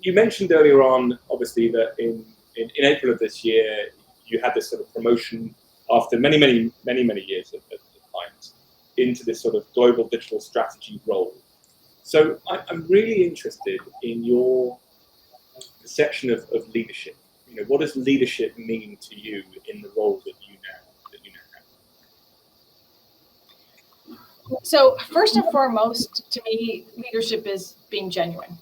you mentioned earlier on, obviously, that in April of this year, you had this sort of promotion after many years of Hines into this sort of global digital strategy role. So I'm really interested in your perception of leadership. You know, what does leadership mean to you in the role that you now have? So first and foremost, to me, leadership is being genuine.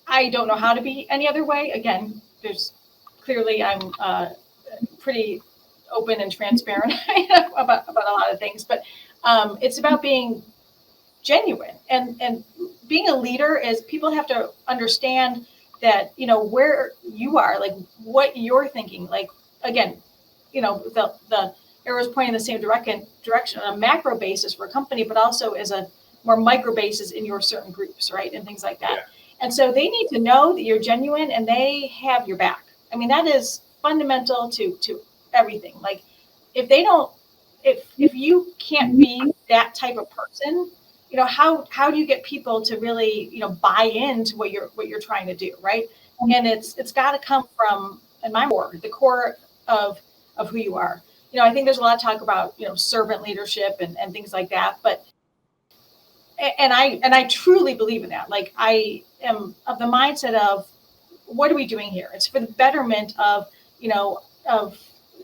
I don't know how to be any other way. Again, I'm pretty open and transparent about a lot of things, but it's about being genuine, and being a leader is people have to understand that, you know, where you are, like what you're thinking. Like, again, you know, the arrows pointing in the same direction on a macro basis for a company, but also as a more micro basis in your certain groups, right, and things like that. Yeah. And so they need to know that you're genuine and they have your back. I mean, that is fundamental to everything. Like, if you can't be that type of person, you know, how do you get people to really, you know, buy into what you're trying to do, right? And it's got to come from, in my word, the core of who you are. You know, I think there's a lot of talk about, you know, servant leadership and things like that, but and I truly believe in that. Like, I am of the mindset of, what are we doing here? It's for the betterment of, you know, of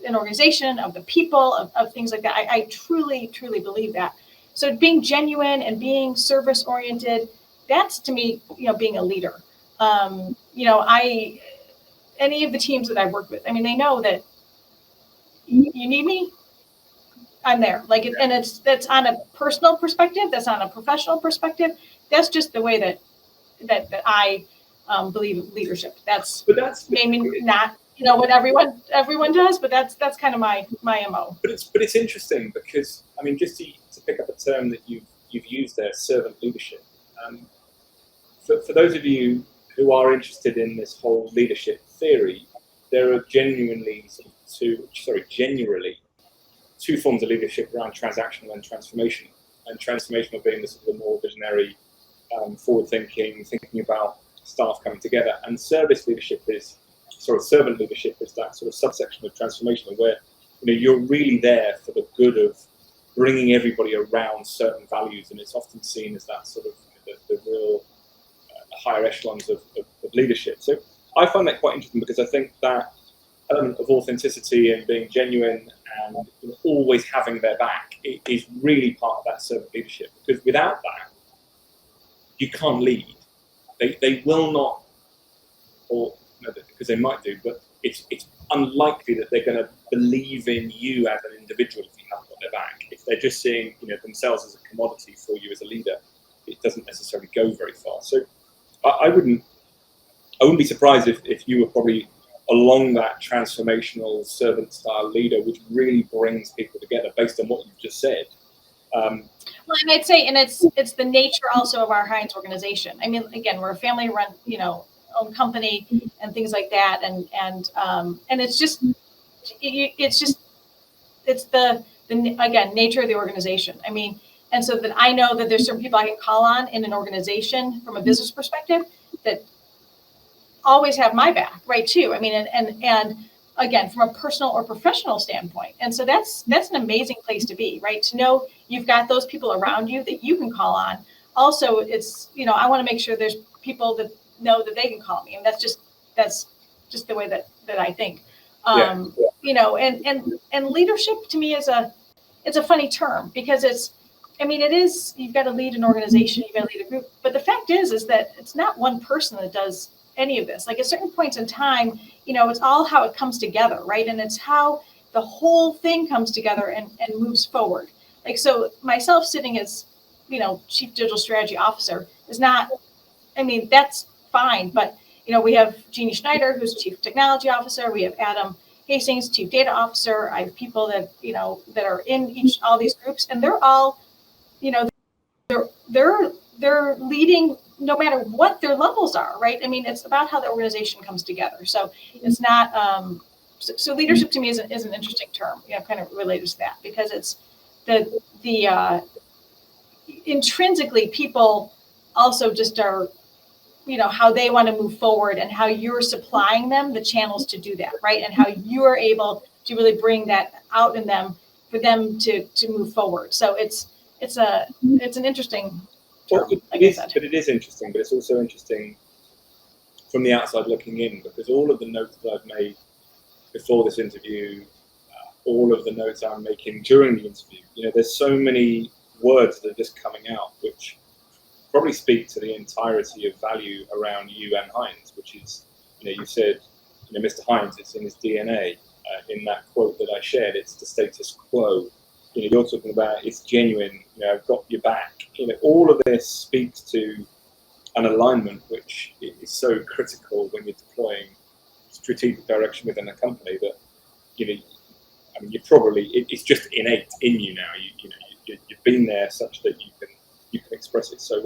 an organization, of the people, of things like that. I truly believe that. So being genuine and being service oriented, that's, to me, you know, being a leader. You know, any of the teams that I've worked with, I mean, they know that you need me, I'm there. Like, and that's on a personal perspective, that's on a professional perspective. That's just the way that I believe in leadership. That's maybe not, you know, what everyone does, but that's kind of my MO. But it's interesting because, I mean, just to pick up a term that you've used there, servant leadership. For those of you who are interested in this whole leadership theory, there are generally two forms of leadership around transactional and transformational. And transformational being the sort of more visionary, forward-thinking, thinking about staff coming together. And service leadership is, servant leadership is that sort of subsection of transformational, where, you know, you're really there for the good of bringing everybody around certain values, and it's often seen as that sort of the real higher echelons of leadership. So I find that quite interesting, because I think that element of authenticity and being genuine and, you know, always having their back is really part of that servant leadership. Because without that, you can't lead. They will not, or no, because they might do, but it's unlikely that they're going to believe in you as an individual if you haven't got their back. If they're just seeing, you know, themselves as a commodity for you as a leader, it doesn't necessarily go very far. So I wouldn't be surprised if you were probably along that transformational servant style leader, which really brings people together based on what you've just said. Well, and I'd say, and it's the nature also of our Hines organization. I mean, again, we're a family run, you know, owned company and things like that. And it's the again, nature of the organization. I mean, and so that I know that there's certain people I can call on in an organization from a business perspective that always have my back, right, too. I mean, and again, from a personal or professional standpoint. And so that's an amazing place to be, right? To know you've got those people around you that you can call on. Also, it's, you know, I want to make sure there's people that know that they can call me. And that's just the way that I think. You know, and leadership to me is it's a funny term, because it is, you've got to lead an organization, you've got to lead a group. But the fact is that it's not one person that does any of this. Like, at certain points in time, you know, it's all how it comes together, right? And it's how the whole thing comes together and moves forward. Like, so myself sitting as, you know, Chief Digital Strategy Officer is not, I mean, that's fine. But, you know, we have Jeannie Schneider, who's Chief Technology Officer. We have Adam Hastings, Chief Data Officer. I have people that, you know, that are in all these groups, and they're all, you know, they're leading no matter what their levels are, right? I mean, it's about how the organization comes together. So it's not, so leadership to me is an interesting term, you know, kind of related to that, because it's the intrinsically, people also just are how they want to move forward and how you're supplying them the channels to do that, right? And how you're able to really bring that out in them for them to move forward. So it's an interesting term, like I said. But it is interesting, but it's also interesting from the outside looking in, because all of the notes that I've made before this interview, all of the notes I'm making during the interview, there's so many words that are just coming out, which probably speak to the entirety of value around you and Hines, which is, you said, Mr. Hines, it's in his DNA. In that quote that I shared, it's the status quo. You're talking about it's genuine. I've got your back. All of this speaks to an alignment which is so critical when you're deploying strategic direction within a company. That you're probably it's just innate in you now. You've been there such that you can express it so well.